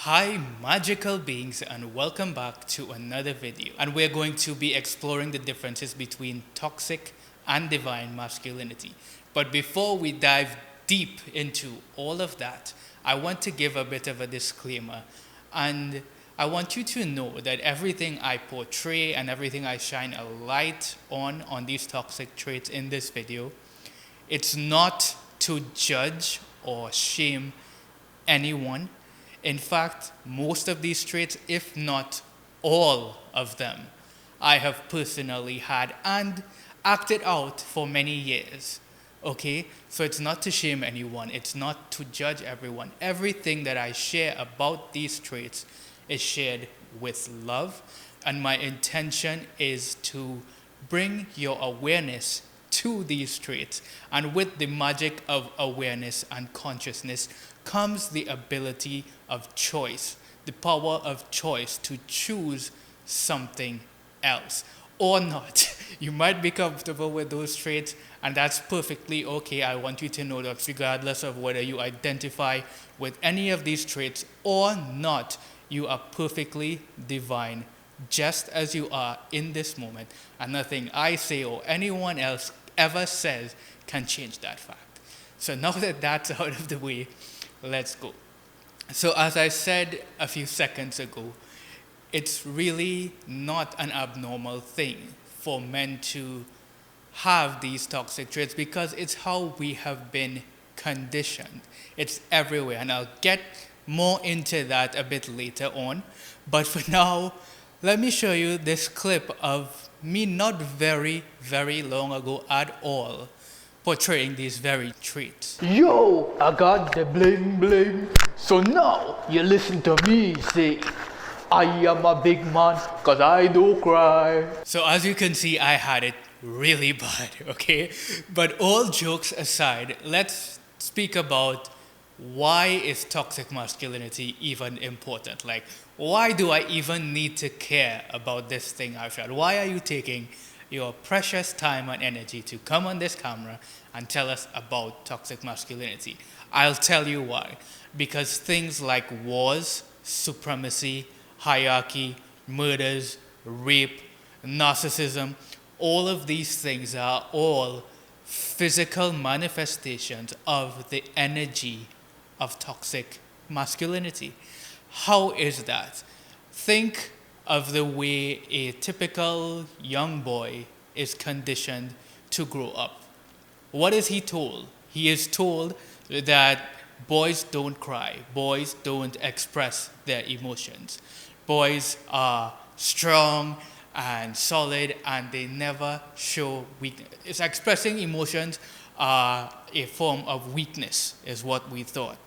Hi magical beings, and welcome back to another video, and we're going to be exploring the differences between toxic and divine masculinity. But before we dive deep into all of that, I want to give a bit of a disclaimer, and I want you to know that everything I portray and everything I shine a light on these toxic traits in this video, it's not to judge or shame anyone. In fact, most of these traits, if not all of them, I have personally had and acted out for many years. Okay? So it's not to shame anyone, it's not to judge everyone. Everything that I share about these traits is shared with love, and my intention is to bring your awareness to these traits. And with the magic of awareness and consciousness comes the ability of choice, the power of choice to choose something else or not. You might be comfortable with those traits, and that's perfectly okay. I want you to know that regardless of whether you identify with any of these traits or not, you are perfectly divine just as you are in this moment, and nothing I say or anyone else ever says can change that fact. So now that that's out of the way, let's go. So as I said a few seconds ago, it's really not an abnormal thing for men to have these toxic traits because it's how we have been conditioned. It's everywhere, and I'll get more into that a bit later on. But for now, let me show you this clip of me not very long ago at all portraying these very traits. Yo, I got the bling bling. So now you listen to me say, I am a big man cause I do cry. So as you can see, I had it really bad, okay? But all jokes aside, let's speak about why is toxic masculinity even important? Like, why do I even need to care about this thing I've shared? Why are you taking your precious time and energy to come on this camera and tell us about toxic masculinity? I'll tell you why. Because things like wars, supremacy, hierarchy, murders, rape, narcissism, all of these things are all physical manifestations of the energy of toxic masculinity. How is that? Think of the way a typical young boy is conditioned to grow up. What is he told? He is told that boys don't cry, boys don't express their emotions. Boys are strong and solid and they never show weakness. It's expressing emotions are a form of weakness, is what we thought.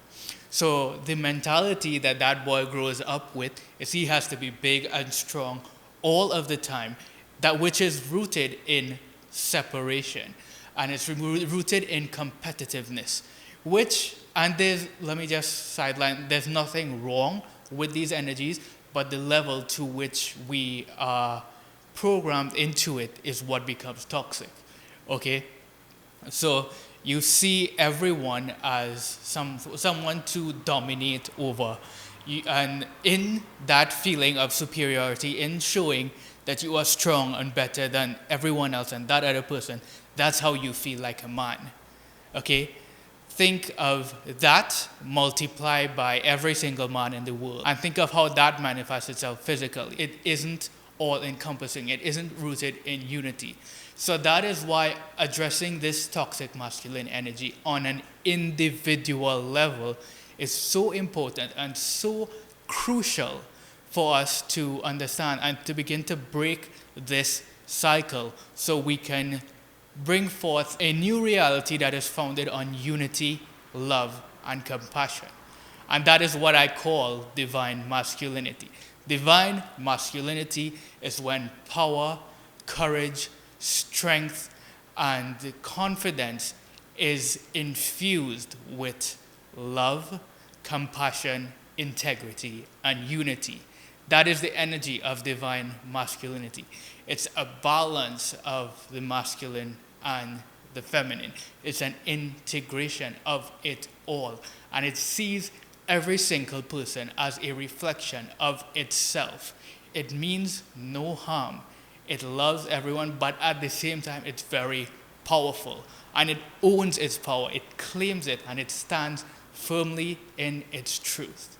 So the mentality that that boy grows up with is he has to be big and strong all of the time, that which is rooted in separation, and it's rooted in competitiveness, which, and there's, let me just sideline, there's nothing wrong with these energies, but the level to which we are programmed into it is what becomes toxic, okay? So you see everyone as someone to dominate over. And in that feeling of superiority, in showing that you are strong and better than everyone else and that other person, that's how you feel like a man. Okay? Think of that multiplied by every single man in the world, and think of how that manifests itself physically. It isn't all-encompassing. It isn't rooted in unity. So that is why addressing this toxic masculine energy on an individual level is so important and so crucial for us to understand and to begin to break this cycle so we can bring forth a new reality that is founded on unity, love, and compassion. And that is what I call divine masculinity. Divine masculinity is when power, courage, strength, and confidence is infused with love, compassion, integrity, and unity. That is the energy of divine masculinity. It's a balance of the masculine and the feminine. It's an integration of it all. And it sees every single person as a reflection of itself. It means no harm. It loves everyone, but at the same time, it's very powerful. And it owns its power, it claims it, and it stands firmly in its truth.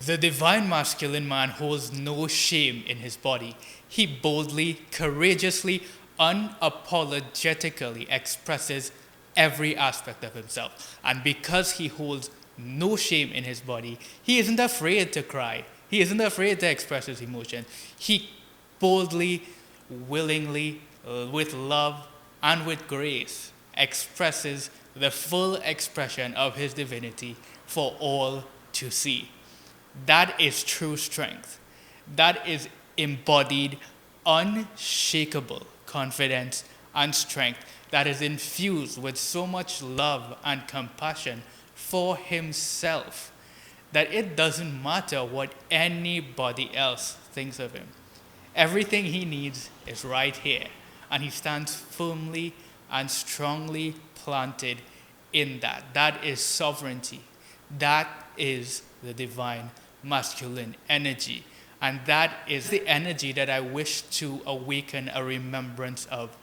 The divine masculine man holds no shame in his body. He boldly, courageously, unapologetically expresses every aspect of himself. And because he holds no shame in his body, he isn't afraid to cry. He isn't afraid to express his emotion. He boldly, willingly, with love and with grace, expresses the full expression of his divinity for all to see. That is true strength. That is embodied, unshakable confidence and strength that is infused with so much love and compassion for himself that it doesn't matter what anybody else thinks of him. Everything he needs is right here, and he stands firmly and strongly planted in that. That is sovereignty. That is the divine masculine energy. And that is the energy that I wish to awaken a remembrance of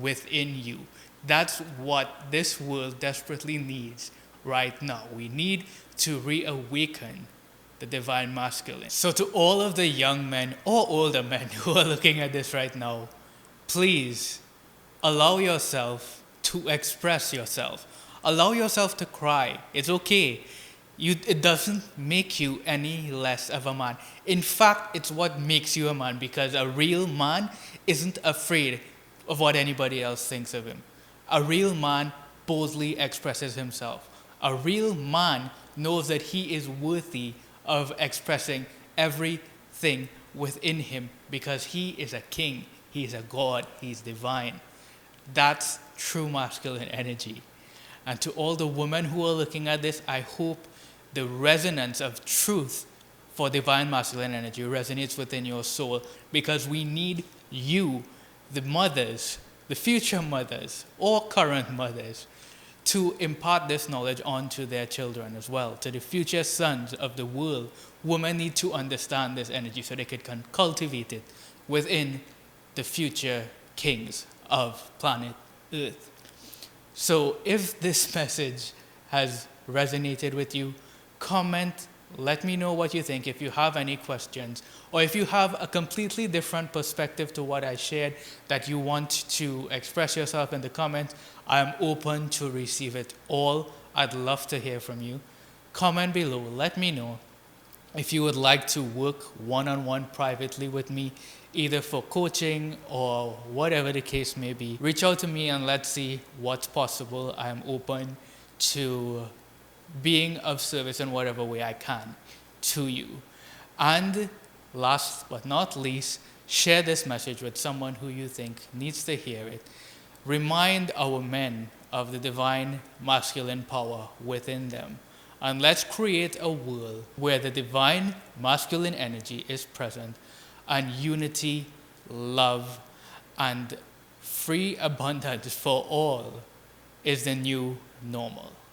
within you. That's what this world desperately needs right now. We need to reawaken the divine masculine. So to all of the young men or older men who are looking at this right now, please allow yourself to express yourself. Allow yourself to cry. It's okay. It doesn't make you any less of a man. In fact, it's what makes you a man, because a real man isn't afraid of what anybody else thinks of him. A real man boldly expresses himself. A real man knows that he is worthy of expressing everything within him because he is a king, he is a god, he is divine. That's true masculine energy. And to all the women who are looking at this, I hope the resonance of truth for divine masculine energy resonates within your soul, because we need you, the mothers, the future mothers or current mothers, to impart this knowledge onto their children as well, to the future sons of the world. Women need to understand this energy so they can cultivate it within the future kings of planet Earth. So if this message has resonated with you, comment, let me know what you think. If you have any questions, or if you have a completely different perspective to what I shared that you want to express yourself in the comments, I am open to receive it all. I'd love to hear from you. Comment below, let me know if you would like to work one-on-one privately with me, either for coaching or whatever the case may be. Reach out to me and let's see what's possible. I am open to being of service in whatever way I can to you. And last but not least, share this message with someone who you think needs to hear it. Remind our men of the divine masculine power within them. And let's create a world where the divine masculine energy is present, and unity, love, and free abundance for all is the new normal.